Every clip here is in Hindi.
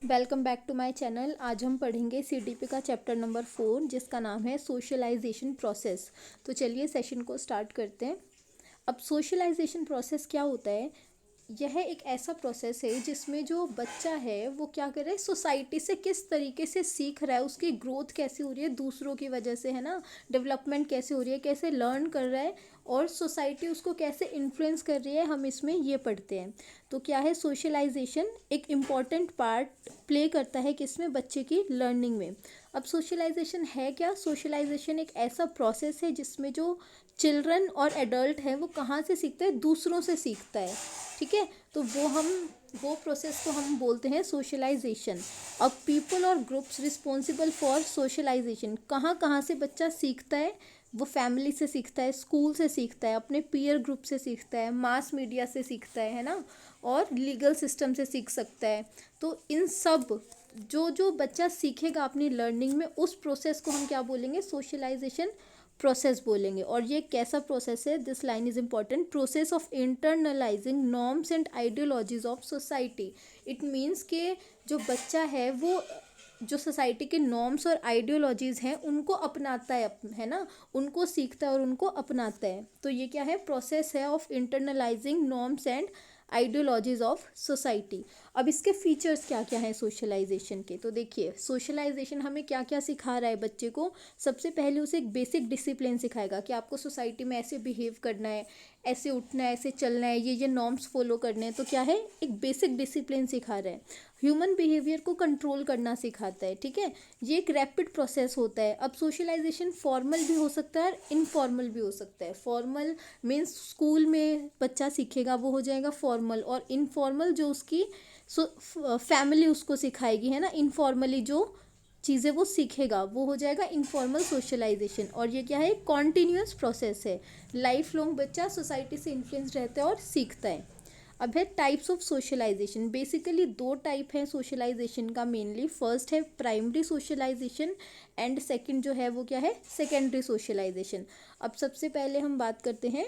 Welcome back to my channel. आज हम पढ़ेंगे सीडीपी का चैप्टर नंबर 4 जिसका नाम है सोशलाइजेशन प्रोसेस। तो चलिए सेशन को स्टार्ट करते हैं। अब सोशलाइजेशन प्रोसेस क्या होता है? यह एक ऐसा प्रोसेस है जिसमें जो बच्चा है वो क्या कर रहा है, सोसाइटी से किस तरीके से सीख रहा है, उसकी ग्रोथ कैसे हो रही है दूसरों की वजह से, है ना। डेवलपमेंट कैसे हो रही है, कैसे लर्न कर रहा है और सोसाइटी उसको कैसे इन्फ्लुएंस कर रही है, हम इसमें ये पढ़ते हैं। तो क्या है, सोशलाइजेशन एक इम्पॉर्टेंट पार्ट प्ले करता है किसमें, बच्चे की लर्निंग में। अब सोशलाइजेशन है क्या? सोशलाइजेशन एक ऐसा प्रोसेस है जिसमें जो चिल्ड्रन और एडल्ट है वो कहाँ से सीखता है, दूसरों से सीखता है। ठीक है, तो वो प्रोसेस को हम बोलते हैं सोशलाइजेशन। अब पीपल और ग्रुप्स रिस्पॉन्सिबल फॉर सोशलाइजेशन, कहाँ कहाँ से बच्चा सीखता है? वो फैमिली से सीखता है, स्कूल से सीखता है, अपने पीयर ग्रुप से सीखता है, मास मीडिया से सीखता है ना, और लीगल सिस्टम से सीख सकता है। तो इन सब जो जो बच्चा सीखेगा अपनी लर्निंग में, उस प्रोसेस को हम क्या बोलेंगे, सोशलाइजेशन प्रोसेस बोलेंगे। और ये कैसा प्रोसेस है? This line is important. Process of internalising norms and ideologies of society. It means के जो बच्चा है वो जो सोसाइटी के नॉर्म्स और आइडियोलॉजीज़ हैं उनको अपनाता है ना, उनको सीखता है और उनको अपनाता है। तो ये क्या है, प्रोसेस है of internalising norms and ideologies of society. अब इसके फीचर्स क्या क्या हैं सोशलाइजेशन के? तो देखिए, सोशलाइजेशन हमें क्या क्या सिखा रहा है बच्चे को। सबसे पहले उसे एक बेसिक डिसिप्लिन सिखाएगा कि आपको सोसाइटी में ऐसे बिहेव करना है, ऐसे उठना है, ऐसे चलना है, ये नॉर्म्स फॉलो करने हैं। तो क्या है, एक बेसिक डिसिप्लिन सिखा रहा है। ह्यूमन बिहेवियर को कंट्रोल करना सिखाता है। ठीक है, ये एक रैपिड प्रोसेस होता है। अब सोशलाइजेशन फॉर्मल भी हो सकता है और इनफॉर्मल भी हो सकता है। फॉर्मल मीन्स स्कूल में बच्चा सीखेगा, वो हो जाएगा फॉर्मल। और इनफॉर्मल जो उसकी फैमिली उसको सिखाएगी, है ना, इनफॉर्मली जो चीज़ें वो सीखेगा वो हो जाएगा इनफॉर्मल सोशलाइजेशन। और ये क्या है, कॉन्टीन्यूअस प्रोसेस है। लाइफ लॉन्ग बच्चा सोसाइटी से इन्फ्लुएंस रहता है और सीखता है। अब है टाइप्स ऑफ सोशलाइजेशन। बेसिकली दो टाइप हैं सोशलाइजेशन का मेनली। फर्स्ट है प्राइमरी सोशलाइजेशन एंड सेकंड जो है वो क्या है, सेकेंडरी सोशलाइजेशन। अब सबसे पहले हम बात करते हैं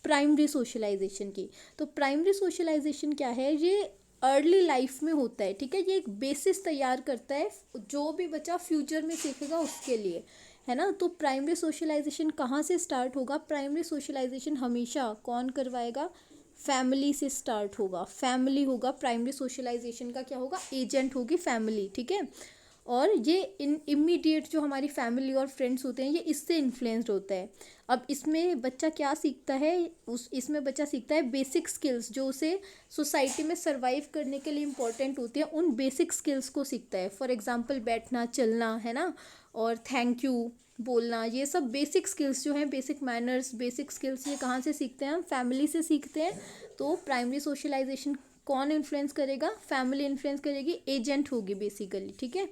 प्राइमरी सोशलाइजेशन की। तो प्राइमरी सोशलाइजेशन क्या है, ये अर्ली लाइफ में होता है। ठीक है, ये एक बेसिस तैयार करता है जो भी बच्चा फ्यूचर में सीखेगा उसके लिए, है ना। तो प्राइमरी सोशलाइजेशन कहाँ से स्टार्ट होगा? प्राइमरी सोशलाइजेशन हमेशा कौन करवाएगा? फैमिली से स्टार्ट होगा। फैमिली होगा प्राइमरी सोशलाइजेशन का, क्या होगा, एजेंट होगी फैमिली। ठीक है, और ये इन इमीडिएट जो हमारी फैमिली और फ्रेंड्स होते हैं ये इससे इन्फ्लुएंस्ड होता है। अब इसमें बच्चा क्या सीखता है, इसमें बच्चा सीखता है बेसिक स्किल्स जो उसे सोसाइटी में सरवाइव करने के लिए इम्पोर्टेंट होती है। उन बेसिक स्किल्स को सीखता है। फॉर एग्जांपल बैठना, चलना, है ना, और थैंक यू बोलना, ये सब बेसिक स्किल्स जो हैं, बेसिक मैनर्स, बेसिक स्किल्स, ये कहाँ से सीखते हैं? हम फैमिली से सीखते हैं। तो प्राइमरी सोशलाइजेशन कौन इन्फ्लुएंस करेगा? फैमिली इन्फ्लुएंस करेगी, एजेंट होगी बेसिकली। ठीक है,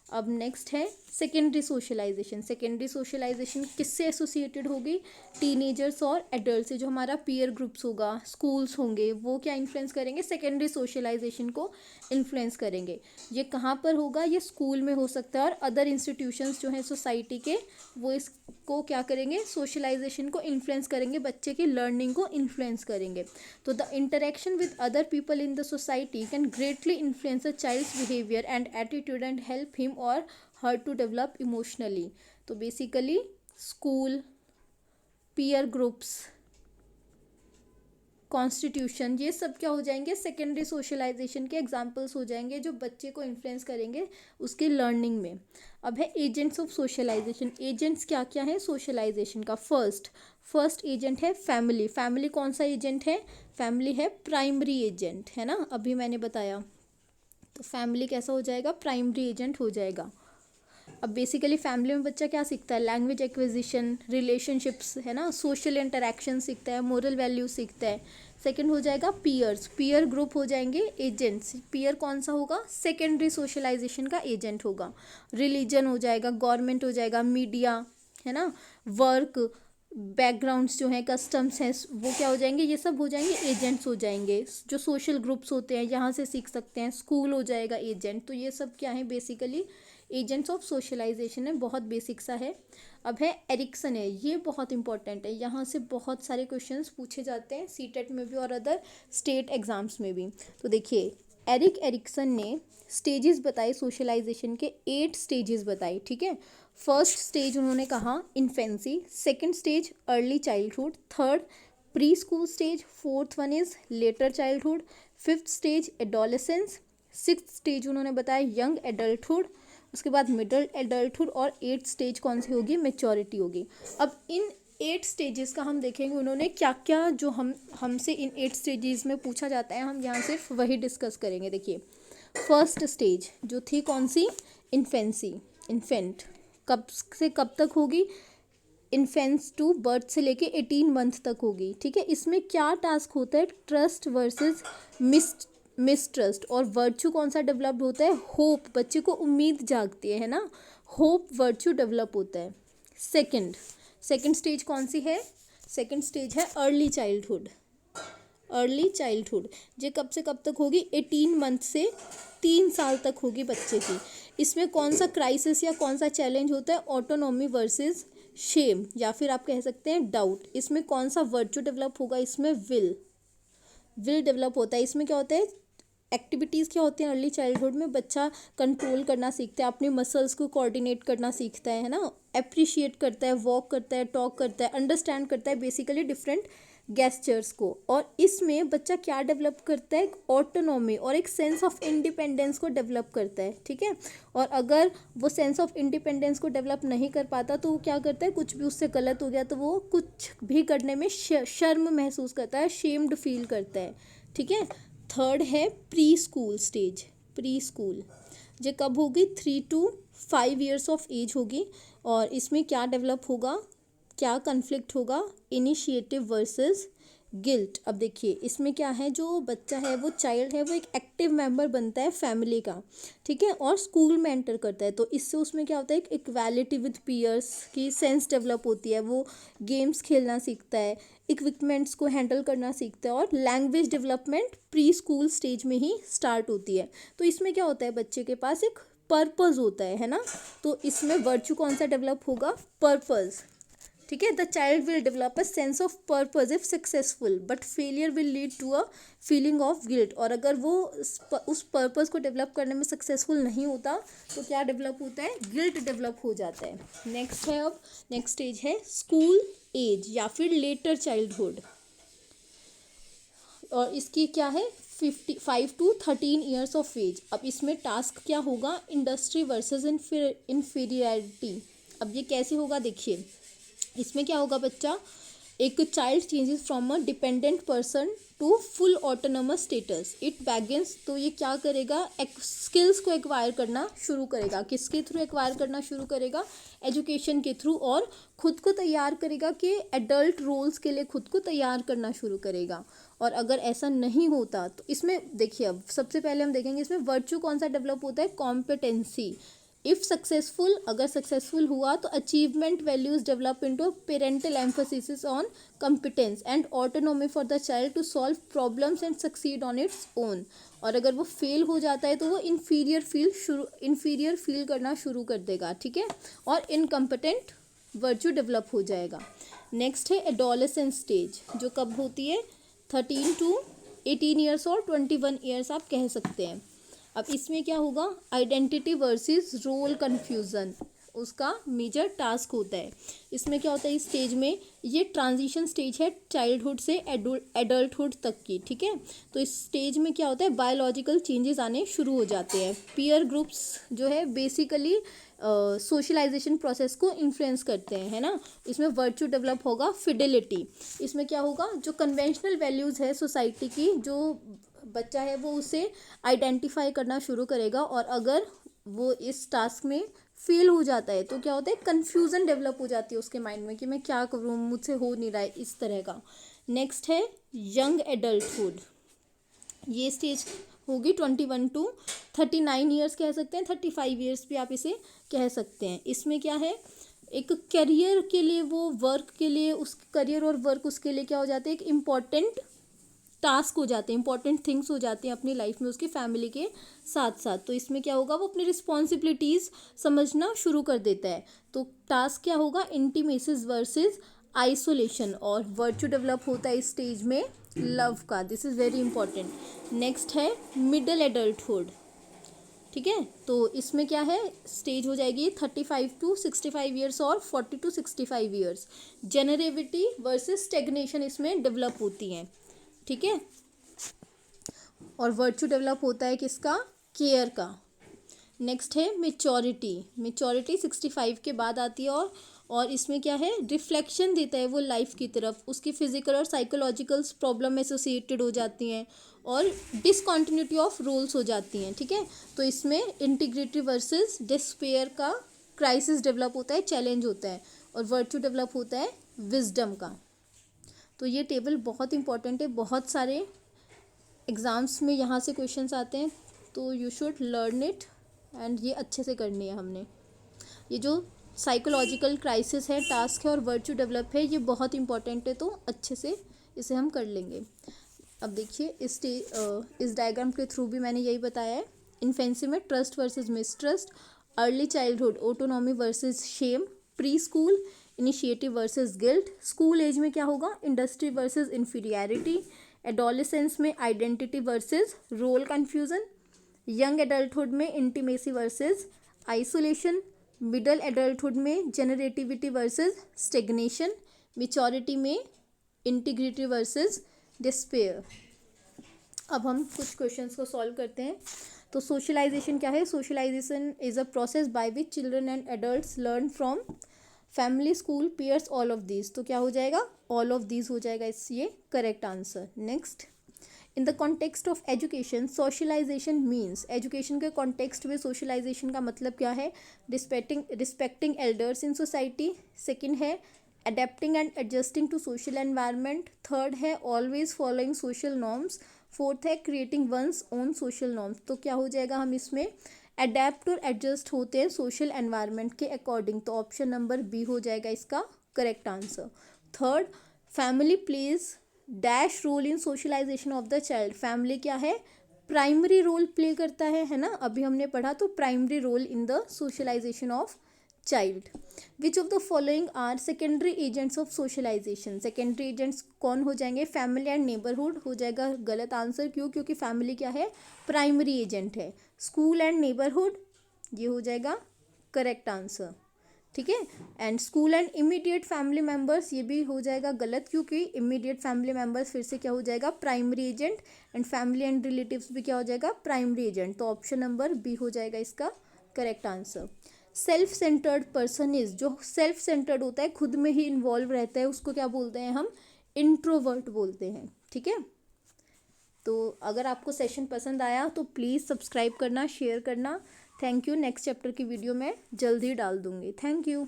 अब नेक्स्ट है सेकेंडरी सोशलाइजेशन। सेकेंडरी सोशलाइजेशन किससे एसोसिएटेड होगी? टीनेजर्स और एडल्ट से। जो हमारा पीयर ग्रुप्स होगा, स्कूल्स होंगे, वो क्या इन्फ्लुएंस करेंगे? सेकेंडरी सोशलाइजेशन को इन्फ्लुएंस करेंगे। ये कहाँ पर होगा? ये स्कूल में हो सकता है और अदर इंस्टीट्यूशंस जो हैं सोसाइटी के, वो इसको क्या करेंगे, सोशलाइजेशन को इन्फ्लुएंस करेंगे, बच्चे की लर्निंग को इन्फ्लुएंस करेंगे। तो the interaction with other people in the society can greatly influence a child's behaviour and attitude and help him or her to develop emotionally. तो basically school, peer groups, constitution, ये सब क्या हो जाएंगे, सेकेंडरी सोशलाइजेशन के एग्जाम्पल्स हो जाएंगे जो बच्चे को इन्फ्लुएंस करेंगे उसकी लर्निंग में। अब है एजेंट्स ऑफ सोशलाइजेशन। एजेंट्स क्या क्या है सोशलाइजेशन का? फर्स्ट एजेंट है फैमिली। फैमिली कौन सा एजेंट है? फैमिली है प्राइमरी एजेंट, है ना, अभी मैंने बताया। तो फैमिली कैसा हो जाएगा? प्राइमरी एजेंट हो जाएगा। अब बेसिकली फैमिली में बच्चा क्या सीखता है? लैंग्वेज एक्विजिशन, रिलेशनशिप्स, है ना, सोशल इंटरेक्शन सीखता है, मोरल वैल्यूज सीखता है। सेकंड हो जाएगा पीयर्स। पीयर ग्रुप हो जाएंगे एजेंट्स। पीयर कौन सा होगा? सेकेंडरी सोशलाइजेशन का एजेंट होगा। रिलीजन हो जाएगा, गवर्नमेंट हो जाएगा, मीडिया, है ना, वर्क, बैकग्राउंड्स जो हैं, कस्टम्स हैं, वो क्या हो जाएंगे? ये सब हो जाएंगे एजेंट्स हो जाएंगे। जो सोशल ग्रुप्स होते हैं यहाँ से सीख सकते हैं। स्कूल हो जाएगा एजेंट। तो ये सब क्या है, बेसिकली एजेंट्स ऑफ सोशलाइजेशन है, बहुत बेसिक सा है। अब है एरिक्सन है, ये बहुत इंपॉर्टेंट है, यहाँ से बहुत सारे क्वेश्चंस पूछे जाते हैं सीटेट में भी और अदर स्टेट एग्जाम्स में भी। तो देखिए, एरिक एरिक्सन ने स्टेजेस बताए सोशलाइजेशन के, 8 स्टेजेस बताए, ठीक है। फर्स्ट स्टेज उन्होंने कहा infancy, second stage early childhood, third pre school stage, fourth one is letter childhood, fifth stage adolescence, sixth stage उन्होंने बताया यंग एडल्टहुड, उसके बाद मिडल एडल्टहुड, और 8th स्टेज कौन सी होगी, मैच्योरिटी होगी। अब इन 8 स्टेजेस का हम देखेंगे उन्होंने क्या क्या जो हमसे इन 8 स्टेजेस में पूछा जाता है, हम यहाँ सिर्फ वही डिस्कस करेंगे। देखिए फर्स्ट स्टेज जो थी कौन सी, इन्फेंसी, इन्फेंट, कब से कब तक होगी, इन्फेंस टू बर्थ से लेके 18 मंथ तक होगी, ठीक है। इसमें क्या टास्क होता है, ट्रस्ट वर्सेस मिसट्रस्ट, और वर्च्यू कौन सा डेवलप्ड होता है, होप, बच्चे को उम्मीद जागती है ना, होप वर्च्यू डेवलप होता है। सेकंड स्टेज कौन सी है, सेकंड स्टेज है अर्ली चाइल्डहुड, अर्ली चाइल्डहुड ये कब से कब तक होगी, 18 मंथ से 3 साल तक होगी बच्चे की। इसमें कौन सा क्राइसिस या कौन सा चैलेंज होता है, ऑटोनॉमी वर्सेस शेम, या फिर आप कह सकते हैं डाउट। इसमें कौन सा वर्च्यू डेवलप होगा, इसमें विल डेवलप होता है। इसमें क्या होता है, एक्टिविटीज़ क्या होती हैं अर्ली चाइल्डहुड में, बच्चा कंट्रोल करना सीखता है, अपने मसल्स को कोऑर्डिनेट करना सीखता है ना, अप्रिशिएट करता है, वॉक करता है, टॉक करता है, अंडरस्टैंड करता है बेसिकली डिफरेंट गेस्चर्स को। और इसमें बच्चा क्या डेवलप करता है, ऑटोनॉमी और एक सेंस ऑफ इंडिपेंडेंस को डेवलप करता है, ठीक है। और अगर वो सेंस ऑफ इंडिपेंडेंस को डेवलप नहीं कर पाता तो वो क्या करता है, कुछ भी उससे गलत हो गया तो वो कुछ भी करने में शर्म महसूस करता है, शेम्ड फील करता है, ठीक है। थर्ड है pre school stage, pre school ये कब होगी, 3 to 5 ईयर्स ऑफ एज होगी। और इसमें क्या डेवलप होगा, क्या कन्फ्लिक्ट होगा, इनिशिएटिव वर्सेस गिल्ट। अब देखिए इसमें क्या है, जो बच्चा है वो चाइल्ड है वो एक एक्टिव मेंबर बनता है फैमिली का, ठीक है, और स्कूल में एंटर करता है। तो इससे उसमें क्या होता है, एक इक्वालिटी विद पीयर्स की सेंस डेवलप होती है, वो गेम्स खेलना सीखता है, इक्विपमेंट्स को हैंडल करना सीखता है, और language development pre school stage में ही स्टार्ट होती है। तो इसमें क्या होता है, बच्चे के पास एक पर्पज़ होता है ना। तो इसमें वर्च्यू कौन सा डेवलप होगा, पर्पज़, ठीक है। The child will develop a sense of purpose if successful, but failure will lead to a feeling of guilt. और अगर वो उस पर्पज़ को डेवलप करने में सक्सेसफुल नहीं होता तो क्या डेवलप होता है, गिल्ट डेवलप हो जाता है। नेक्स्ट है, अब नेक्स्ट स्टेज है स्कूल एज या फिर लेटर चाइल्डहुड, और इसकी क्या है 5 to 13 ईयर्स ऑफ एज। अब इसमें टास्क क्या होगा, इंडस्ट्री वर्सेस इन्फीरियरिटी। अब ये कैसे होगा, देखिए इसमें क्या होगा, बच्चा एक child changes from a dependent person to full autonomous status, it begins. तो ये क्या करेगा, स्किल्स को एक्वायर करना शुरू करेगा, किसके थ्रू एक्वायर करना शुरू करेगा, एजुकेशन के थ्रू, और खुद को तैयार करेगा कि एडल्ट रोल्स के लिए खुद को तैयार करना शुरू करेगा। और अगर ऐसा नहीं होता तो इसमें देखिए, अब सबसे पहले हम देखेंगे इसमें वर्च्यू कौन सा डेवलप होता है, कॉम्पिटेंसी। इफ़ सक्सेसफुल, अगर सक्सेसफुल हुआ तो achievement values develop into parental emphasis on competence and autonomy for the child to solve problems and succeed on its own. और अगर वो फेल हो जाता है तो वो इन्फीरियर फील करना शुरू कर देगा, ठीक है, और इनकम्पिटेंट वर्च्यू डेवलप हो जाएगा। नेक्स्ट है एडोलेसेंस स्टेज, जो कब होती है, 13 to 18 ईयर्स और 21 ईयर्स आप कह सकते हैं। अब इसमें क्या होगा, आइडेंटिटी वर्सेस रोल कन्फ्यूज़न उसका मेजर टास्क होता है। इसमें क्या होता है, इस स्टेज में ये ट्रांजिशन स्टेज है चाइल्डहुड से एडल्टहुड तक की, ठीक है। तो इस स्टेज में क्या होता है, बायोलॉजिकल चेंजेस आने शुरू हो जाते हैं। पीयर ग्रुप्स जो है बेसिकली सोशलाइजेशन प्रोसेस को इन्फ्लुएंस करते हैं, है ना। इसमें वर्च्यू डेवलप होगा, फिडेलिटी। इसमें क्या होगा, जो कन्वेंशनल वैल्यूज़ है सोसाइटी की, जो बच्चा है वो उसे आइडेंटिफाई करना शुरू करेगा। और अगर वो इस टास्क में फेल हो जाता है तो क्या होता है, कन्फ्यूज़न डेवलप हो जाती है उसके माइंड में कि मैं क्या करूँ, मुझसे हो नहीं रहा है, इस तरह का। नेक्स्ट है यंग एडल्टहुड, ये स्टेज होगी 21 to 39 ईयर्स कह सकते हैं, 35 ईयर्स भी आप इसे कह सकते हैं। इसमें क्या है, एक करियर के लिए, वो वर्क के लिए, उस करियर और वर्क उसके लिए क्या हो जाते हैं, एक इम्पॉर्टेंट टास्क हो जाते हैं, इंपॉर्टेंट थिंग्स हो जाते हैं अपनी लाइफ में उसकी फैमिली के साथ साथ। तो इसमें क्या होगा, वो अपनी रिस्पॉन्सिबिलिटीज़ समझना शुरू कर देता है। तो टास्क क्या होगा, इंटीमेसीज वर्सेस आइसोलेशन। और वर्च्यू डेवलप होता है इस स्टेज में लव का, this is very important. Next है मिडल एडल्टहुड, ठीक है, तो इसमें क्या है, स्टेज हो जाएगी 35 to 65 ईयर्स और 40 to 65 ईयर्स। जेनरेटिविटी वर्सेस स्टेग्नेशन इसमें डेवलप होती हैं, ठीक है। और वर्चू डेवलप होता है किसका, केयर का। नेक्स्ट है मेच्योरिटी, मेच्योरिटी 65 के बाद आती है। और इसमें क्या है, रिफ्लेक्शन देता है वो लाइफ की तरफ, उसकी फिजिकल और साइकोलॉजिकल प्रॉब्लम एसोसिएटेड हो जाती हैं और डिसकॉन्टिन्यूटी ऑफ रोल्स हो जाती हैं, ठीक है। तो इसमें इंटीग्रिटी वर्सेस डिस्पेयर का क्राइसिस डेवलप होता है, चैलेंज होता है। और वर्चू डेवलप होता है विजडम का। तो ये टेबल बहुत इंपॉर्टेंट है, बहुत सारे एग्ज़ाम्स में यहाँ से क्वेश्चंस आते हैं, तो you should learn it and ये अच्छे से करनी है हमने। ये जो साइकोलॉजिकल क्राइसिस है, टास्क है और वर्चू डेवलप है, ये बहुत इंपॉर्टेंट है, तो अच्छे से इसे हम कर लेंगे। अब देखिए इस डायग्राम के थ्रू भी मैंने यही बताया है। इन्फेंसी में trust versus mistrust, early childhood autonomy versus shame, pre school initiative versus guilt, school age में क्या होगा, इंडस्ट्री वर्सेस इन्फीरियरिटी, एडोलेसेंस में identity versus role confusion, young adulthood में intimacy versus isolation, middle adulthood में जेनरेटिविटी वर्सेस स्टेग्नेशन, मैच्योरिटी में इंटीग्रिटी वर्सेस डिस्पेयर। अब हम कुछ क्वेश्चंस को सॉल्व करते हैं। तो सोशलाइजेशन क्या है, socialisation is a process by which children and adults learn from family, school, peers, all of these. तो क्या हो जाएगा, ऑल ऑफ दीज हो जाएगा, इस ये correct answer. Next, in the context of education socialization means, education के कॉन्टेक्स्ट में सोशलाइजेशन का मतलब क्या है, respecting elders in society. Second है adapting and adjusting to social environment. Third है always following social norms. Fourth है creating one's own social norms. तो क्या हो जाएगा, हम इसमें अडेप्ट और एडजस्ट होते हैं सोशल एनवायरनमेंट के अकॉर्डिंग, तो ऑप्शन नंबर बी हो जाएगा इसका correct answer. Third, family plays dash role in socialisation of the child. Family क्या है, प्राइमरी रोल प्ले करता है ना, अभी हमने पढ़ा, तो primary role in the socialisation of child. Which of the following are secondary agents of socialisation. Secondary agents कौन हो जाएंगे, फैमिली एंड नेबरहुड हो जाएगा गलत आंसर। क्यों, क्योंकि फैमिली क्या है, प्राइमरी एजेंट है। स्कूल एंड नेबरहुड ये हो जाएगा करेक्ट आंसर, ठीक है। And school and immediate family members ये भी हो जाएगा गलत, क्योंकि इमीडिएट फैमिली मेम्बर्स फिर से क्या हो जाएगा, primary agent, and family and relatives भी क्या हो जाएगा, प्राइमरी एजेंट। तो ऑप्शन नंबर बी हो जाएगा इसका correct answer. Self centred person is, जो सेल्फ सेंटर्ड होता है, खुद में ही इन्वॉल्व रहता है, उसको क्या बोलते हैं हम, इंट्रोवर्ट बोलते हैं, ठीक है। तो अगर आपको सेशन पसंद आया तो प्लीज़ सब्सक्राइब करना, शेयर करना। Thank you. नेक्स्ट चैप्टर की वीडियो मैं जल्द ही डाल दूँगी। Thank you.